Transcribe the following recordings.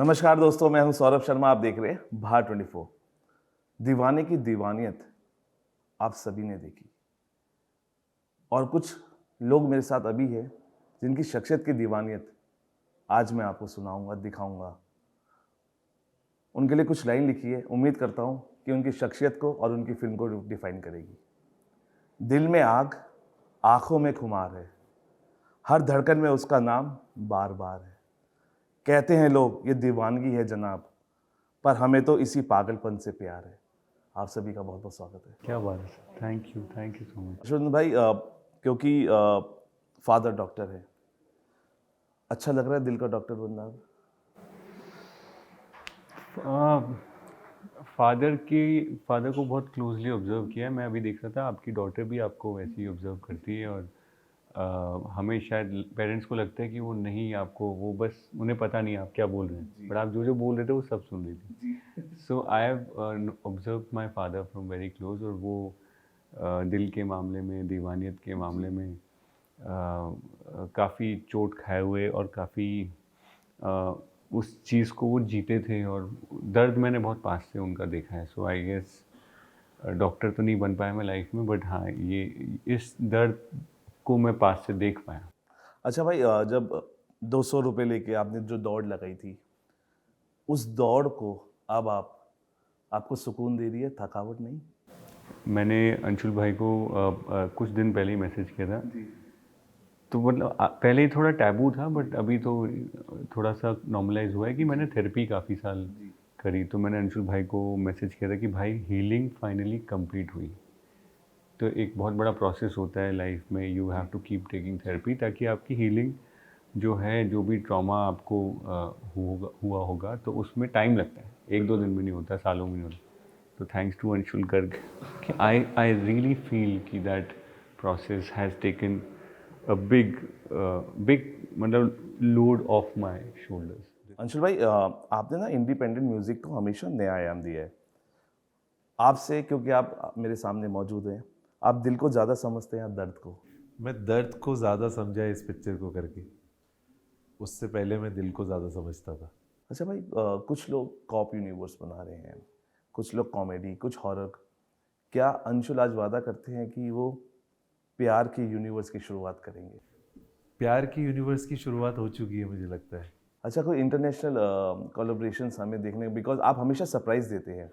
नमस्कार दोस्तों, मैं हूं सौरभ शर्मा। आप देख रहे हैं बाहर 24। दीवाने की दीवानियत आप सभी ने देखी और कुछ लोग मेरे साथ अभी हैं जिनकी शख्सियत की दीवानियत आज मैं आपको सुनाऊंगा, दिखाऊंगा। उनके लिए कुछ लाइन लिखी है, उम्मीद करता हूं कि उनकी शख्सियत को और उनकी फिल्म को डिफाइन करेगी। दिल में आग, आंखों में खुमार है, हर धड़कन में उसका नाम बार बार है। कहते हैं लोग ये दीवानगी है जनाब, पर हमें तो इसी पागलपन से प्यार है। आप सभी का बहुत बहुत स्वागत है। क्या बात है, thank you so much. Ashwin भाई, क्योंकि फादर डॉक्टर है, अच्छा लग रहा है दिल का डॉक्टर बनना अब? फादर को बहुत क्लोजली ऑब्जर्व किया है। मैं अभी देख रहा था, आपकी डॉटर भी आपको वैसे ही ऑब्जर्व करती है और हमें शायद पेरेंट्स को लगता है कि वो नहीं, आपको वो बस उन्हें पता नहीं आप क्या बोल रहे हैं, बट आप जो जो बोल रहे थे वो सब सुन रही थी। So I have observe my father from very close, और वो दिल के मामले में, दीवानियत के मामले में काफ़ी चोट खाए हुए और काफ़ी उस चीज़ को वो जीते थे, और दर्द मैंने बहुत पास से उनका देखा है। सो आई गेस डॉक्टर तो नहीं बन पाया मैं लाइफ में, बट हाँ, ये इस दर्द को मैं पास से देख पाया। अच्छा भाई, जब 200 रुपये लेके आपने जो दौड़ लगाई थी, उस दौड़ को अब आपको सुकून दे रही है, थकावट नहीं? मैंने अंशुल भाई को कुछ दिन पहले ही मैसेज किया था, तो मतलब पहले ही थोड़ा टैबू था, बट अभी तो थोड़ा सा नॉर्मलाइज हुआ है कि मैंने थेरेपी काफ़ी साल करी। तो मैंने अंशुल भाई को मैसेज किया था कि भाई हीलिंग फाइनली कंप्लीट हुई। तो एक बहुत बड़ा प्रोसेस होता है लाइफ में, you have to keep taking therapy, ताकि आपकी हीलिंग जो है, जो भी ट्रॉमा आपको हुआ होगा, तो उसमें टाइम लगता है, एक दो दिन में नहीं होता, सालों में नहीं होता। तो thanks to Anshul Garg, I really feel कि that process has taken a big मतलब load of my shoulders. Anshul भाई, आपने ना इंडिपेंडेंट म्यूजिक को हमेशा नया आयाम दिया है। आपसे, क्योंकि आप मेरे सामने मौजूद हैं, आप दिल को ज़्यादा समझते हैं या दर्द को? मैं दर्द को ज़्यादा समझा इस पिक्चर को करके, उससे पहले मैं दिल को ज़्यादा समझता था। अच्छा भाई, कुछ लोग कॉप यूनिवर्स बना रहे हैं, कुछ लोग कॉमेडी, कुछ हॉरर। क्या अंशुल आज वादा करते हैं कि वो प्यार की यूनिवर्स की शुरुआत करेंगे? प्यार की यूनिवर्स की शुरुआत हो चुकी है, मुझे लगता है। अच्छा, कोई इंटरनेशनल कोलैबोरेशंस हमें देखने, बिकॉज आप हमेशा सरप्राइज देते हैं।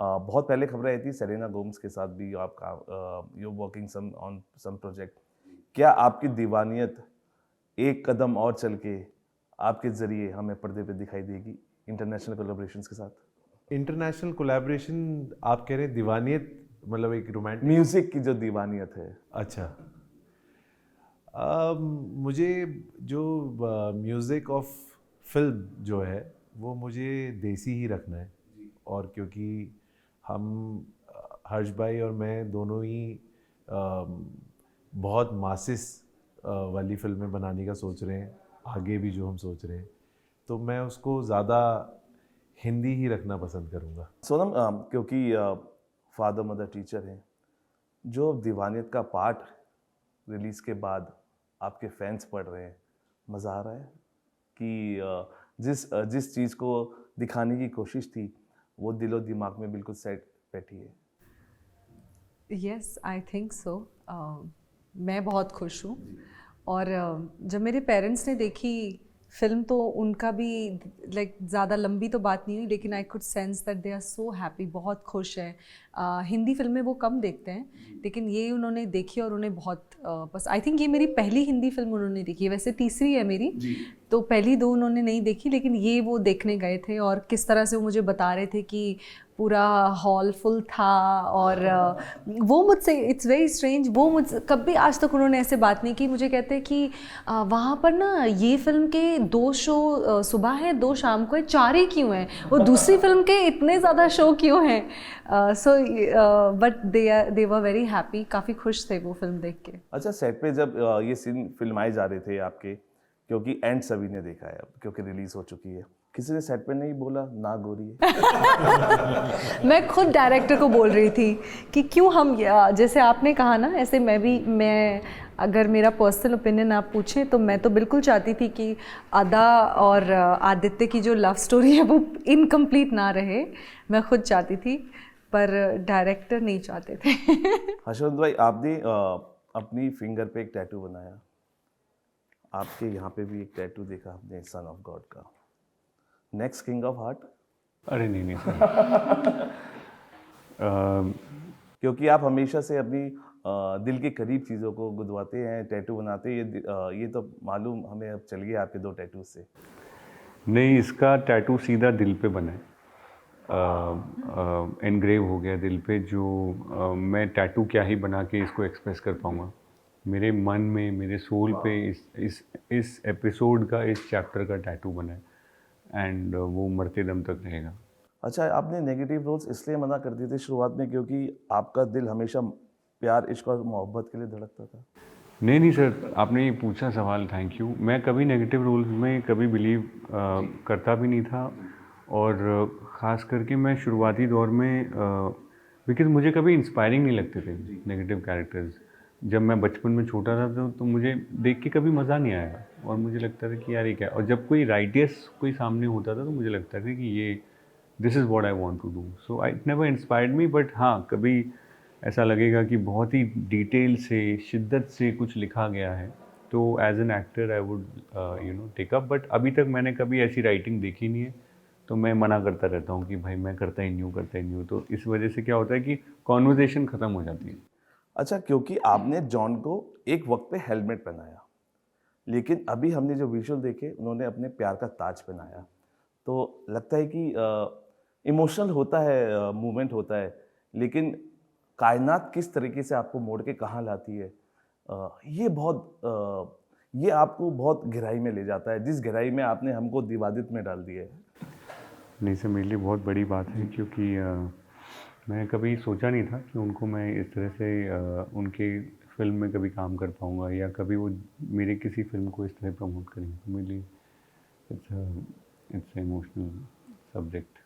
बहुत पहले खबर आई थी सेलेना गोम्स के साथ भी आपका, you working some on some project. क्या आपकी दीवानियत एक कदम और चल के आपके ज़रिए हमें पर्दे पे दिखाई देगी इंटरनेशनल कोलैबोरेशंस के साथ? इंटरनेशनल कोलैबोरेशन आप कह रहे हैं, दीवानियत मतलब एक रोमांटिक म्यूज़िक की जो दीवानियत है। अच्छा। मुझे जो म्यूज़िक ऑफ फिल्म जो है वो मुझे देसी ही रखना है। और क्योंकि हम हर्ष भाई और मैं दोनों ही बहुत मासिस वाली फिल्में बनाने का सोच रहे हैं, आगे भी जो हम सोच रहे हैं, तो मैं उसको ज़्यादा हिंदी ही रखना पसंद करूँगा। सोनम, क्योंकि फादर मदर टीचर हैं, जो दीवानियत का पार्ट रिलीज़ के बाद आपके फैंस पढ़ रहे हैं, मज़ा आ रहा है कि जिस चीज़ को दिखाने की कोशिश थी वो दिलो दिमाग में बिल्कुल सेट बैठी है? Yes, I think so. मैं बहुत खुश हूँ। और जब मेरे पेरेंट्स ने देखी फिल्म, तो उनका भी लाइक ज़्यादा लंबी तो बात नहीं हुई, लेकिन I could sense that they are so happy, बहुत खुश हैं। हिंदी फिल्में वो कम देखते हैं, लेकिन ये उन्होंने देखी और उन्हें बहुत बस आई थिंक ये मेरी पहली हिंदी फिल्म उन्होंने देखी है, वैसे तीसरी है मेरी। तो पहली दो उन्होंने नहीं देखी, लेकिन ये वो देखने गए थे, और किस तरह से वो मुझे बता रहे थे कि पूरा हॉल फुल था। और वो मुझसे, इट्स वेरी स्ट्रेंज, वो मुझसे कभी आज तक उन्होंने ऐसे बात नहीं की। मुझे कहते हैं कि वहाँ पर ना ये फिल्म के 2 शो सुबह हैं, 2 शाम को है, 4 ही क्यों हैं, वो दूसरी फिल्म के इतने ज़्यादा शो क्यों हैं। So but they were very happy, काफ़ी खुश थे वो फिल्म देख के। अच्छा, सेट पे जब ये सीन फिल्माए जा रहे थे आपके, क्योंकि एंड सभी ने देखा है अब, क्योंकि रिलीज़ हो चुकी है, किसी ने सेट पे नहीं बोला ना गोरी है? मैं खुद डायरेक्टर को बोल रही थी कि क्यों हम जैसे आपने कहा ना, ऐसे मैं अगर मेरा पर्सनल ओपिनियन आप पूछें तो मैं तो बिल्कुल चाहती थी कि अदा और आदित्य की जो लव स्टोरी है वो इनकम्प्लीट ना रहे। मैं खुद चाहती थी, पर डायरेक्टर नहीं चाहते थे। हर्षवर्धन भाई, आपने अपनी फिंगर पे एक टैटू बनाया, आपके यहाँ पे भी एक टैटू देखा आपने सन ऑफ गॉड का। Next king of heart? अरे नहीं नहीं सर। क्योंकि आप हमेशा से अपनी दिल के करीब चीज़ों को गुदवाते हैं, टैटू बनाते हैं, ये तो मालूम हमें अब चल गया आपके 2 टैटू से। नहीं, इसका टैटू सीधा दिल पे बना है, एनग्रेव हो गया दिल पे। जो मैं टैटू क्या ही बना के इसको एक्सप्रेस कर पाऊँगा। मेरे मन में, मेरे सोल पे इस एपिसोड का, इस चैप्टर का टैटू बना है, एंड वो मरते दम तक रहेगा। अच्छा, आपने नेगेटिव रोल्स इसलिए मना कर दिए थे शुरुआत में क्योंकि आपका दिल हमेशा प्यार, इश्क और मोहब्बत के लिए धड़कता था? नहीं नहीं सर, आपने ये पूछा सवाल, थैंक यू। मैं कभी नेगेटिव रोल्स में कभी बिलीव करता भी नहीं था, और ख़ास करके मैं शुरुआती दौर में बिकॉज़ मुझे कभी इंस्पायरिंग नहीं लगते थे नेगेटिव कैरेक्टर्स। जब मैं बचपन में छोटा था तो मुझे देख के कभी मज़ा नहीं आया, और मुझे लगता था कि यार ये क्या। और जब कोई राइटियस कोई सामने होता था तो मुझे लगता था कि ये this is what I want to do. So I it never inspired me. But हाँ, कभी ऐसा लगेगा कि बहुत ही डिटेल से, शिद्दत से कुछ लिखा गया है, तो as an actor I would take up. But अभी तक मैंने कभी ऐसी राइटिंग देखी नहीं है, तो मैं मना करता रहता हूँ कि भाई मैं करता ही नहीं हूँ। तो इस वजह से क्या होता है कि कॉन्वर्जेशन ख़त्म हो जाती है। अच्छा, क्योंकि आपने जॉन को एक वक्त पे हेलमेट पहनाया, लेकिन अभी हमने जो विजुअल देखे उन्होंने अपने प्यार का ताज पहनाया, तो लगता है कि इमोशनल होता है, मूवमेंट होता है, लेकिन कायनात किस तरीके से आपको मोड़ के कहाँ लाती है, ये आपको बहुत गहराई में ले जाता है, जिस गहराई में आपने हमको दीवादित में डाल दिया है। नहीं सर, मेरे लिए बहुत बड़ी बात है, क्योंकि मैं कभी सोचा नहीं था कि उनको मैं इस तरह से उनके फिल्म में कभी काम कर पाऊँगा, या कभी वो मेरे किसी फिल्म को इस तरह प्रमोट करेंगे। तो मेरे लिए इट्स इमोशनल सब्जेक्ट।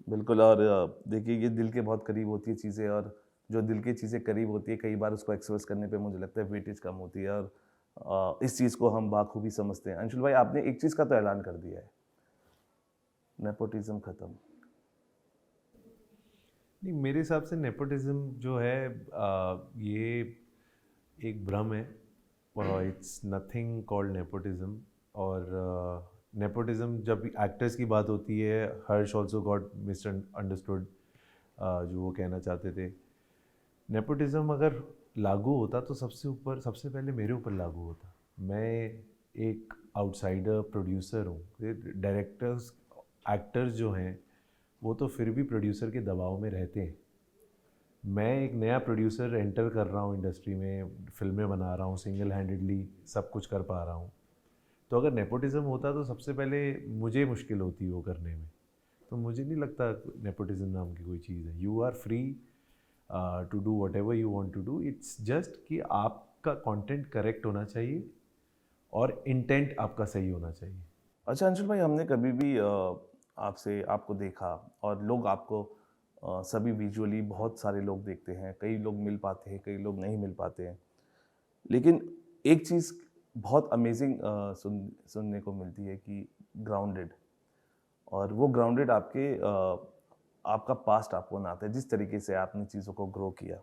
बिल्कुल। और देखिए, ये दिल के बहुत करीब होती है चीज़ें, और जो दिल की चीज़ें करीब होती है कई बार उसको एक्सप्रेस करने पे मुझे लगता है वेटेज कम होती है, और इस चीज़ को हम बाखूबी समझते हैं। अंशुल भाई, आपने एक चीज़ का तो ऐलान कर दिया है, नेपोटिज्म खत्म। नहीं, मेरे हिसाब से नेपोटिज्म जो है ये एक भ्रम है, इट्स नथिंग कॉल्ड नेपोटिज्म। और नेपोटिज्म जब एक्टर्स की बात होती है, हर्ष ऑल्सो गॉट मिसअंडरस्टूड जो वो कहना चाहते थे। नेपोटिज्म अगर लागू होता तो सबसे पहले मेरे ऊपर लागू होता। मैं एक आउटसाइडर प्रोड्यूसर हूँ। डायरेक्टर्स, एक्टर्स जो हैं वो तो फिर भी प्रोड्यूसर के दबाव में रहते हैं। मैं एक नया प्रोड्यूसर एंटर कर रहा हूँ इंडस्ट्री में, फिल्में बना रहा हूँ, सिंगल हैंडेडली सब कुछ कर पा रहा हूँ। तो अगर नेपोटिज्म होता तो सबसे पहले मुझे मुश्किल होती वो करने में। तो मुझे नहीं लगता नेपोटिज्म नाम की कोई चीज़ है। You are free to do whatever you want to do. It's just कि आपका कंटेंट करेक्ट होना चाहिए और इंटेंट आपका सही होना चाहिए। अच्छा अंशुल भाई, हमने कभी भी आपको देखा, और लोग आपको सभी विजुअली बहुत सारे लोग देखते हैं, कई लोग मिल पाते हैं, कई लोग नहीं मिल पाते हैं, लेकिन एक चीज़ बहुत अमेजिंग सुनने को मिलती है कि ग्राउंडेड, और वो ग्राउंडेड आपका पास्ट आपको बनाता है, जिस तरीके से आपने चीज़ों को ग्रो किया।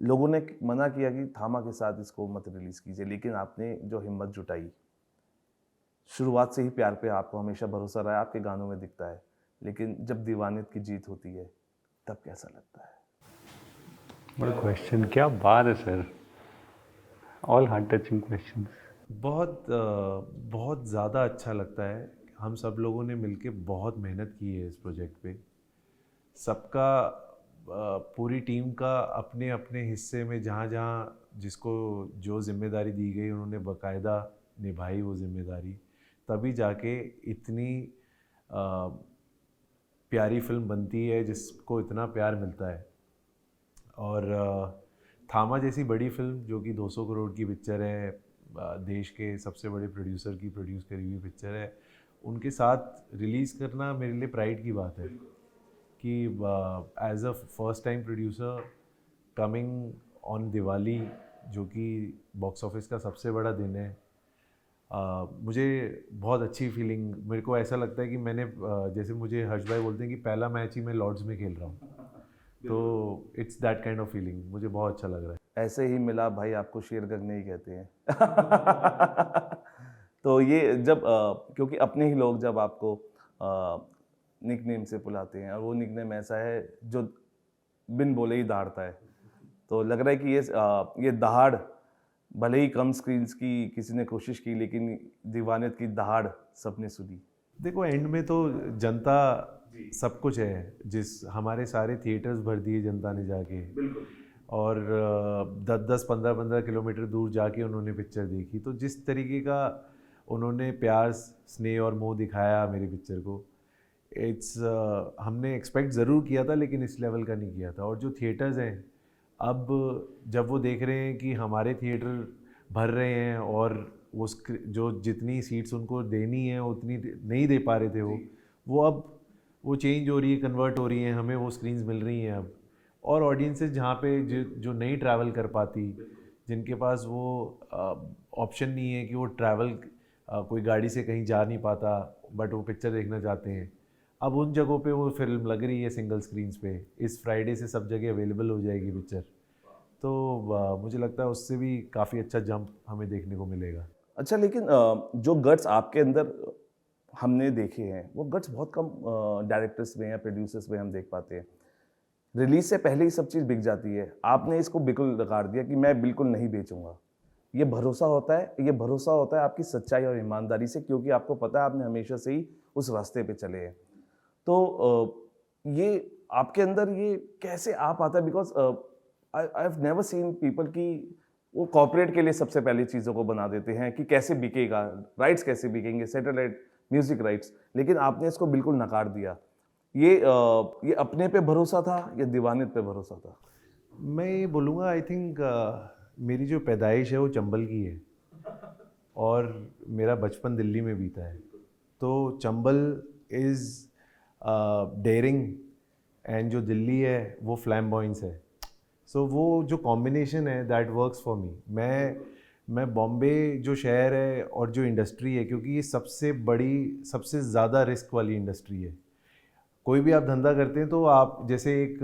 लोगों ने मना किया कि थामा के साथ इसको मत रिलीज़ कीजिए, लेकिन आपने जो हिम्मत जुटाई, शुरुआत से ही प्यार पे आपको हमेशा भरोसा रहा है, आपके गानों में दिखता है, लेकिन जब दीवानियत की जीत होती है तब कैसा लगता है? बड़ा क्वेश्चन, क्या बात है sir, all heart touching questions. बहुत ज़्यादा अच्छा लगता है। हम सब लोगों ने मिलके बहुत मेहनत की है इस प्रोजेक्ट पे। सबका पूरी टीम का अपने अपने हिस्से में जहाँ जहाँ जिसको जो जिम्मेदारी दी गई उन्होंने बाकायदा निभाई वो जिम्मेदारी, तभी जाके इतनी प्यारी फिल्म बनती है जिसको इतना प्यार मिलता है। और थामा जैसी बड़ी फिल्म जो कि 200 करोड़ की पिक्चर है, देश के सबसे बड़े प्रोड्यूसर की प्रोड्यूस करी हुई पिक्चर है, उनके साथ रिलीज़ करना मेरे लिए प्राइड की बात है कि as a first time producer coming on Diwali, जो कि बॉक्स ऑफिस का सबसे बड़ा दिन है, मुझे बहुत अच्छी फीलिंग, मेरे को ऐसा लगता है कि मैंने जैसे मुझे हर्ष भाई बोलते हैं कि पहला मैच ही मैं लॉर्ड्स में खेल रहा हूँ, तो it's that kind of feeling, मुझे बहुत अच्छा लग रहा है। ऐसे ही मिला भाई आपको शेर गगने ही कहते हैं। तो ये जब क्योंकि अपने ही लोग जब आपको निकनेम से बुलाते हैं और वो निकनेम ऐसा है जो बिन बोले ही दहाड़ता है, तो लग रहा है कि ये दहाड़ भले ही कम स्क्रीन्स की किसी ने कोशिश की, लेकिन दीवानियत की दहाड़ सबने सुनी। देखो एंड में तो जनता सब कुछ है, जिस हमारे सारे थिएटर्स भर दिए जनता ने जाके, और 10-10 15-15 किलोमीटर दूर जाके उन्होंने पिक्चर देखी, तो जिस तरीके का उन्होंने प्यार स्नेह और मोह दिखाया मेरी पिक्चर को, हमने एक्सपेक्ट ज़रूर किया था लेकिन इस लेवल का नहीं किया था। और जो थिएटर्स हैं अब जब वो देख रहे हैं कि हमारे थिएटर भर रहे हैं और वो जो जितनी सीट्स उनको देनी है उतनी नहीं दे पा रहे थे वो अब वो चेंज हो रही है, कन्वर्ट हो रही हैं, हमें वो स्क्रीन्स मिल रही हैं अब। और ऑडियंसेस जहाँ पे जो नहीं ट्रैवल कर पाती, जिनके पास वो ऑप्शन नहीं है कि वो ट्रैवल कोई गाड़ी से कहीं जा नहीं पाता बट वो पिक्चर देखना चाहते हैं, अब उन जगहों पे वो फिल्म लग रही है सिंगल स्क्रीन्स पे। इस फ्राइडे से सब जगह अवेलेबल हो जाएगी पिक्चर, तो मुझे लगता है उससे भी काफ़ी अच्छा जंप हमें देखने को मिलेगा। अच्छा, लेकिन जो गट्स आपके अंदर हमने देखे हैं वो गट्स बहुत कम डायरेक्टर्स में या प्रोड्यूसर्स में हम देख पाते हैं। रिलीज से पहले ही सब चीज़ बिक जाती है, आपने इसको बिल्कुल नकार दिया कि मैं बिल्कुल नहीं बेचूंगा। ये भरोसा होता है आपकी सच्चाई और ईमानदारी से, क्योंकि आपको पता है आपने हमेशा से ही उस रास्ते पे चले हैं। तो ये आपके अंदर ये कैसे आ पाता है? Because I have never seen people की वो कॉर्पोरेट के लिए सबसे पहले चीज़ों को बना देते हैं कि कैसे बिकेगा, राइट्स कैसे बिकेंगे, सैटेलाइट म्यूजिक राइट्स, लेकिन आपने इसको बिल्कुल नकार दिया। ये अपने पे भरोसा था या दीवानियत पे भरोसा था? मैं ये बोलूँगा, आई थिंक मेरी जो पैदाइश है वो चंबल की है और मेरा बचपन दिल्ली में बीता है, तो चंबल इज़ डेयरिंग एंड जो दिल्ली है वो फ्लैम्बॉयंस है। सो वो जो कॉम्बिनेशन है दैट वर्क्स फॉर मी। मैं बॉम्बे जो शहर है और जो इंडस्ट्री है, क्योंकि ये सबसे बड़ी सबसे ज़्यादा रिस्क वाली इंडस्ट्री है। कोई भी आप धंधा करते हैं तो आप जैसे एक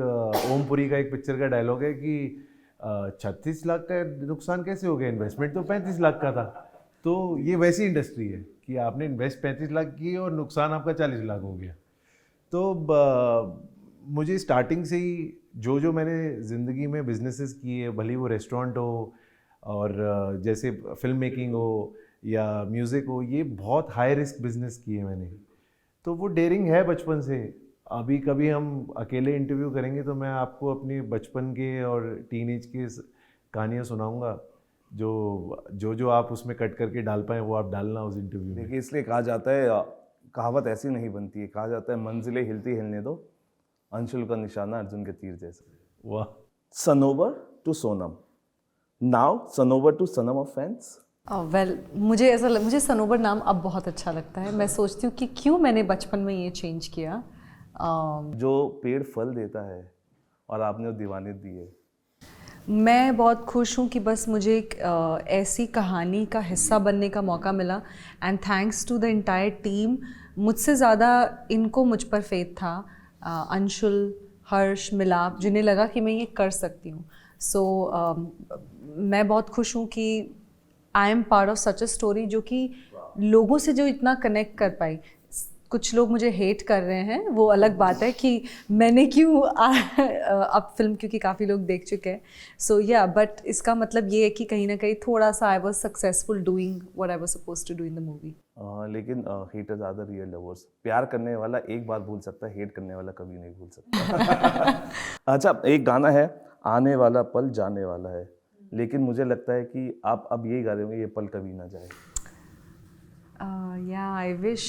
ओमपुरी का एक पिक्चर का डायलॉग है कि 36 लाख का नुकसान कैसे हो गया, इन्वेस्टमेंट तो 35 लाख का था। तो ये वैसी इंडस्ट्री है कि आपने इन्वेस्ट 35 लाख की और नुकसान आपका 40 लाख हो गया। तो मुझे स्टार्टिंग से ही जो मैंने ज़िंदगी में बिजनेसेस किए, भले वो रेस्टोरेंट हो और जैसे फिल्म मेकिंग हो या म्यूज़िक हो, ये बहुत हाई रिस्क बिजनेस किए मैंने। तो वो डेयरिंग है बचपन से। अभी कभी हम अकेले इंटरव्यू करेंगे तो मैं आपको अपने बचपन के और टीनेज के कहानियाँ सुनाऊंगा, जो आप उसमें कट करके डाल पाएँ वो आप डालना उस इंटरव्यू में। देखिए, इसलिए कहा जाता है, कहावत ऐसी नहीं बनती है, कहा जाता है मंजिलें हिलती हिलने दो, अंशुल का निशाना अर्जुन के तीर जैसे। वाह। Sanobar to Sonam, now Sanobar to सनम ऑफ फैंस। वेल, मुझे सनोवर नाम अब बहुत अच्छा लगता है। मैं सोचती हूँ कि क्यों मैंने बचपन में ये चेंज किया। जो पेड़ फल देता है और आपने वो दीवानियत दी है। मैं बहुत खुश हूँ कि बस मुझे एक ऐसी कहानी का हिस्सा बनने का मौका मिला, and thanks to the entire team. मुझसे ज़्यादा इनको मुझ पर फेथ था, अंशुल, हर्ष, मिलाप, जिन्हें लगा कि मैं ये कर सकती हूँ। सो मैं बहुत खुश हूँ कि I am part of such a story जो कि लोगों से जो इतना कनेक्ट कर पाई। कुछ लोग मुझे हेट कर रहे हैं, वो अलग बात है कि मैंने क्यों अब फिल्म, क्योंकि काफ़ी लोग देख चुके हैं। सो या, बट इसका मतलब ये है कि कहीं ना कहीं थोड़ा सा I was successful doing what I was supposed to do in the movie. लेकिन haters are the real lovers. प्यार करने वाला एक बार भूल सकता है, हेट करने वाला कभी नहीं भूल सकता। अच्छा, एक गाना है, आने वाला पल जाने वाला है, लेकिन मुझे लगता है कि आप अब यही गा रहे होंगे, ये पल कभी ना जाए। या आई विश,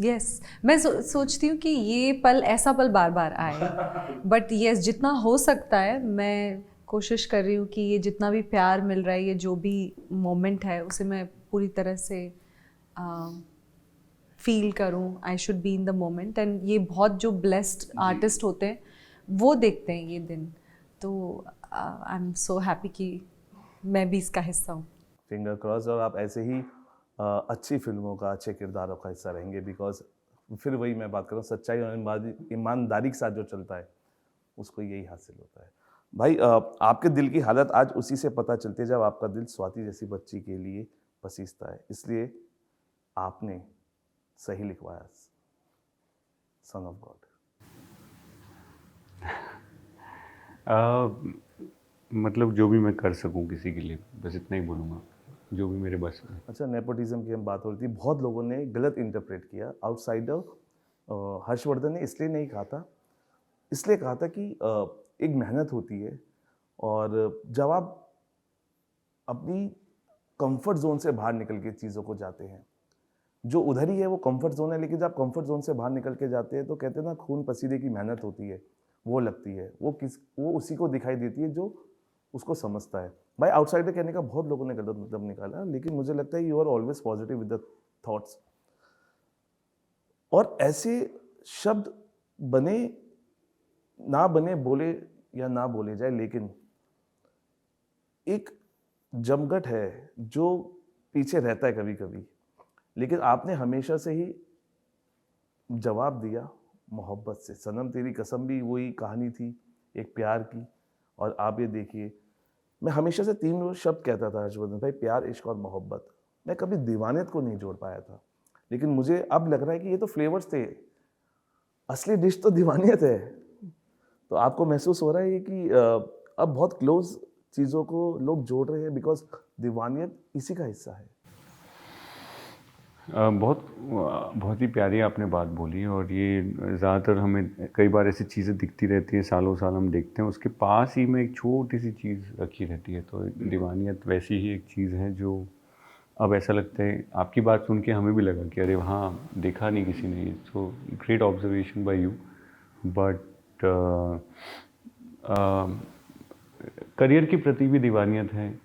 यस, मैं सोचती हूँ कि ये पल, ऐसा पल बार बार आए। बट यस, जितना हो सकता है मैं कोशिश कर रही हूँ कि ये जितना भी प्यार मिल रहा है, ये जो भी मोमेंट है, उसे मैं पूरी तरह से फील करूं, I should be in the moment, and ये बहुत जो ब्लेस्ड आर्टिस्ट होते हैं वो देखते हैं ये दिन, तो आई एम सो हैप्पी कि मैं भी इसका हिस्सा हूँ। फिंगर क्रॉस, और आप ऐसे ही अच्छी फिल्मों का, अच्छे किरदारों का हिस्सा रहेंगे, बिकॉज फिर वही मैं बात करूँ, सच्चाई और ईमानदारी के साथ जो चलता है उसको यही हासिल होता है। भाई आपके दिल की हालत आज उसी से पता चलती है जब आपका दिल स्वाति जैसी बच्ची के लिए पसीजता है, इसलिए आपने सही लिखवाया सन ऑफ गॉड। मतलब जो भी मैं कर सकूं किसी के लिए, बस इतना ही बोलूँगा, जो भी मेरे बस में। अच्छा, नेपोटिज्म की हम बात हो रही थी, बहुत लोगों ने गलत इंटरप्रेट किया। आउटसाइडर हर्षवर्धन ने इसलिए नहीं कहा था, इसलिए कहा था कि एक मेहनत होती है, और जब आप अपनी कंफर्ट जोन से बाहर निकल के चीज़ों को जाते हैं, जो उधर ही है वो कंफर्ट जोन है, लेकिन जब आप कंफर्ट जोन से बाहर निकल के जाते हैं तो कहते हैं ना, खून पसीने की मेहनत होती है, वो लगती है, वो उसी को दिखाई देती है जो उसको समझता है। भाई आउटसाइडर कहने का बहुत लोगों ने गलत मतलब निकाला, लेकिन मुझे लगता है you are always positive with the thoughts, और ऐसे शब्द बने ना बने, बोले या ना बोले जाए, लेकिन एक जमघट है जो पीछे रहता है कभी कभी, लेकिन आपने हमेशा से ही जवाब दिया मोहब्बत से। सनम तेरी कसम भी वही कहानी थी, एक प्यार की, और आप ये देखिए, मैं हमेशा से 3 शब्द कहता था हर्षवर्धन भाई, प्यार, इश्क और मोहब्बत। मैं कभी दीवानियत को नहीं जोड़ पाया था, लेकिन मुझे अब लग रहा है कि ये तो फ्लेवर्स थे, असली डिश तो दीवानियत है। तो आपको महसूस हो रहा है कि अब बहुत क्लोज चीज़ों को लोग जोड़ रहे हैं, बिकॉज दीवानियत इसी का हिस्सा है। बहुत ही प्यारी आपने बात बोली, और ये ज़्यादातर हमें कई बार ऐसी चीज़ें दिखती रहती हैं, सालों साल हम देखते हैं, उसके पास ही में एक छोटी सी चीज़ रखी रहती है। तो दीवानियत वैसी ही एक चीज़ है जो अब ऐसा लगता है, आपकी बात सुन के हमें भी लगा कि अरे हाँ, देखा नहीं किसी ने। So great observation bye you. But career के प्रति भी दीवानियत है,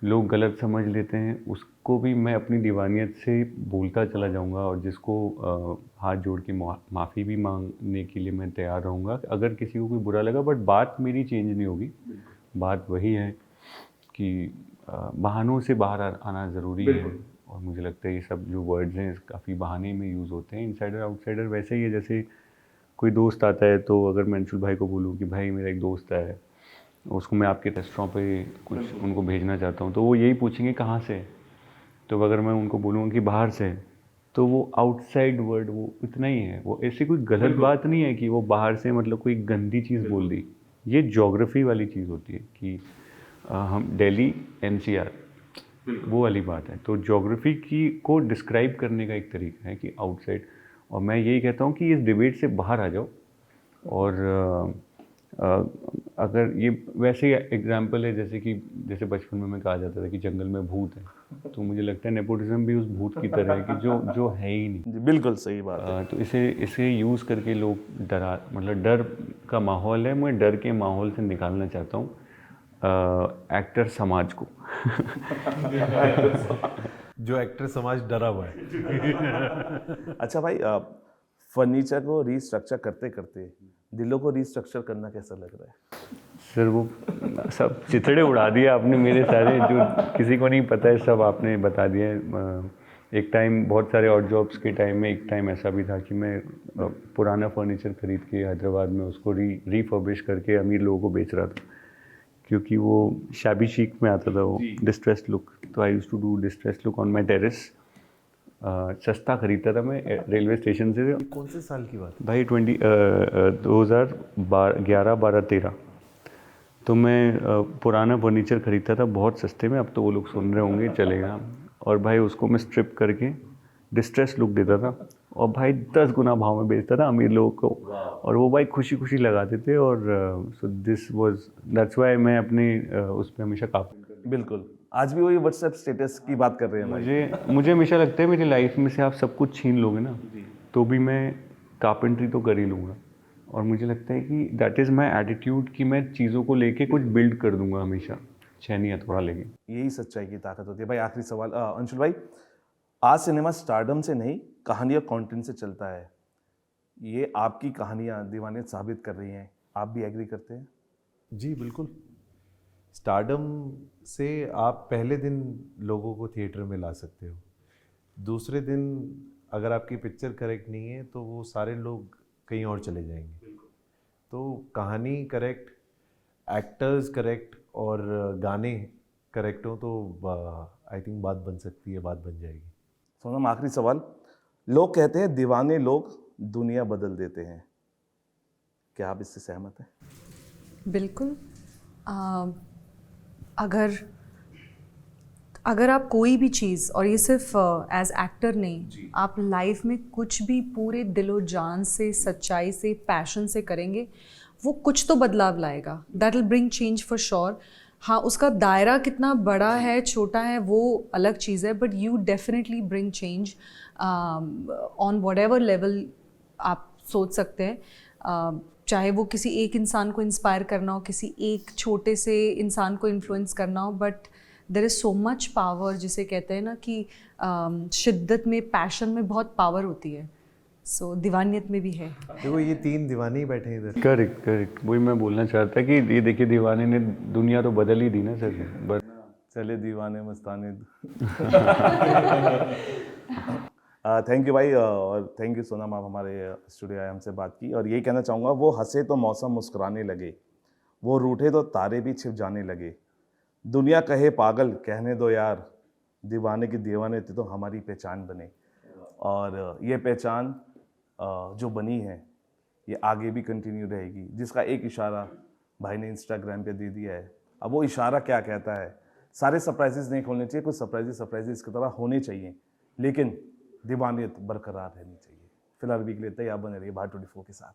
लोग गलत समझ लेते हैं, उसको भी मैं अपनी दीवानियत से भूलता चला जाऊंगा, और जिसको हाथ जोड़ के माफ़ी भी मांगने के लिए मैं तैयार रहूँगा अगर किसी को कोई बुरा लगा। बट बात मेरी चेंज नहीं होगी, बात वही है कि बहानों से बाहर आना ज़रूरी है। और मुझे लगता है ये सब जो वर्ड्स हैं काफ़ी बहाने में यूज़ होते हैं। इनसाइडर आउटसाइडर वैसे ही है, जैसे कोई दोस्त आता है तो अगर मैं अंशुल भाई को बोलूँ कि भाई मेरा एक दोस्त है, उसको मैं आपके रेस्टोरेंट पे कुछ उनको भेजना चाहता हूँ, तो वो यही पूछेंगे कहाँ से। तो अगर मैं उनको बोलूँगा कि बाहर से, तो वो आउटसाइड वर्ड वो इतना ही है। वो ऐसी कोई गलत बात नहीं है कि वो बाहर से मतलब कोई गंदी चीज़ बोल दी। ये ज्योग्राफी वाली चीज़ होती है कि हम दिल्ली NCR वो वाली बात है। तो ज्योग्राफी की को डिस्क्राइब करने का एक तरीका है कि आउटसाइड। और मैं यही कहता हूँ कि इस डिबेट से बाहर आ जाओ। और अगर ये वैसे ही एग्जाम्पल है जैसे बचपन में मैं कहा जाता था कि जंगल में भूत है, तो मुझे लगता है नेपोटिज्म भी उस भूत की तरह है कि जो है ही नहीं। जी, बिल्कुल सही बात है। तो इसे यूज़ करके लोग डर का माहौल है, मैं डर के माहौल से निकालना चाहता हूँ एक्टर समाज को। जो एक्टर समाज डरा हुआ है। अच्छा भाई, फर्नीचर को रीस्ट्रक्चर करते करते दिलों को रीस्ट्रक्चर करना कैसा लग रहा है? सर वो सब चिथड़े उड़ा दिए आपने मेरे सारे, जो किसी को नहीं पता है सब आपने बता दिया है। एक टाइम बहुत सारे और जॉब्स के टाइम में एक टाइम ऐसा भी था कि मैं पुराना फर्नीचर खरीद के हैदराबाद में उसको रीफर्बिश करके अमीर लोगों को बेच रहा था, क्योंकि वो शाबी chic में आता था वो डिस्ट्रेस्ड लुक। तो I used to do distressed look on my terrace. सस्ता खरीदता था मैं रेलवे स्टेशन से। कौन से साल की बात है भाई 2011, 12, 13। तो मैं पुराना फर्नीचर खरीदता था बहुत सस्ते में। अब तो वो लोग सुन रहे होंगे, चलेगा। और भाई उसको मैं स्ट्रिप करके डिस्ट्रेस लुक देता था, और भाई 10 गुना भाव में बेचता था अमीर लोगों को, और वो भाई खुशी खुशी लगाते थे। और सो दैट्स वाई मैं अपने उस पर हमेशा काफ़ी। बिल्कुल, आज भी वही व्हाट्सएप स्टेटस की बात कर रहे हैं भाई। मुझे हमेशा लगता है मेरी लाइफ में से आप सब कुछ छीन लोगे ना, तो भी मैं कारपेंट्री तो कर ही लूँगा। और मुझे लगता है कि दैट इज़ माई एटीट्यूड कि मैं चीज़ों को लेके कुछ बिल्ड कर दूंगा हमेशा, छैनी हथौड़ा लेके। यही सच्चाई की ताकत होती है भाई। आखिरी सवाल, अंशुल भाई, आज सिनेमा स्टारडम से नहीं कहानी और कंटेंट से चलता है, ये आपकी कहानियाँ दीवानियत साबित कर रही हैं, आप भी एग्री करते हैं? जी बिल्कुल। स्टारडम से आप पहले दिन लोगों को थिएटर में ला सकते हो, दूसरे दिन अगर आपकी पिक्चर करेक्ट नहीं है तो वो सारे लोग कहीं और चले जाएंगे। तो कहानी करेक्ट, एक्टर्स करेक्ट और गाने करेक्ट हो तो आई थिंक बात बन सकती है, बात बन जाएगी। सोनम, आखिरी सवाल, लोग कहते हैं दीवाने लोग दुनिया बदल देते हैं, क्या आप इससे सहमत हैं? बिल्कुल। अगर आप कोई भी चीज़, और ये सिर्फ एज एक्टर नहीं, आप लाइफ में कुछ भी पूरे दिलो जान से, सच्चाई से, पैशन से करेंगे, वो कुछ तो बदलाव लाएगा। That will bring change for sure. हाँ, उसका दायरा कितना बड़ा है छोटा है वो अलग चीज़ है, but you definitely bring change on what ever level आप सोच सकते हैं। चाहे वो किसी एक इंसान को इंस्पायर करना हो, किसी एक छोटे से इंसान को इन्फ्लुएंस करना हो, but there is so much power, जिसे कहते हैं ना कि शिद्दत में, पैशन में बहुत पावर होती है। सो दीवानियत में भी है। देखो ये 3 दीवाने ही बैठे हैं इधर। करेक्ट, वही मैं बोलना चाहता कि ये देखिए दीवाने ने दुनिया तो बदल ही दी ना सर, बट चले दीवाने मस्ताने। थैंक यू भाई, और थैंक यू सोनम, आप हमारे स्टूडियो आए, हमसे बात की। और यही कहना चाहूँगा, वो हंसे तो मौसम मुस्कुराने लगे, वो रूठे तो तारे भी छिप जाने लगे, दुनिया कहे पागल कहने दो यार, दीवाने की दीवाने थे तो हमारी पहचान बने। और ये पहचान जो बनी है ये आगे भी कंटिन्यू रहेगी, जिसका एक इशारा भाई ने इंस्टाग्राम पे दे दिया है। अब वो इशारा क्या कहता है, सारे सरप्राइजेस नहीं खोलने चाहिए, कुछ सरप्राइजेस की तरह होने चाहिए, लेकिन दीवानियत बरकरार रहनी चाहिए। फिलहाल अभी के लिए तैयार बने रहिए भारत 24 के साथ।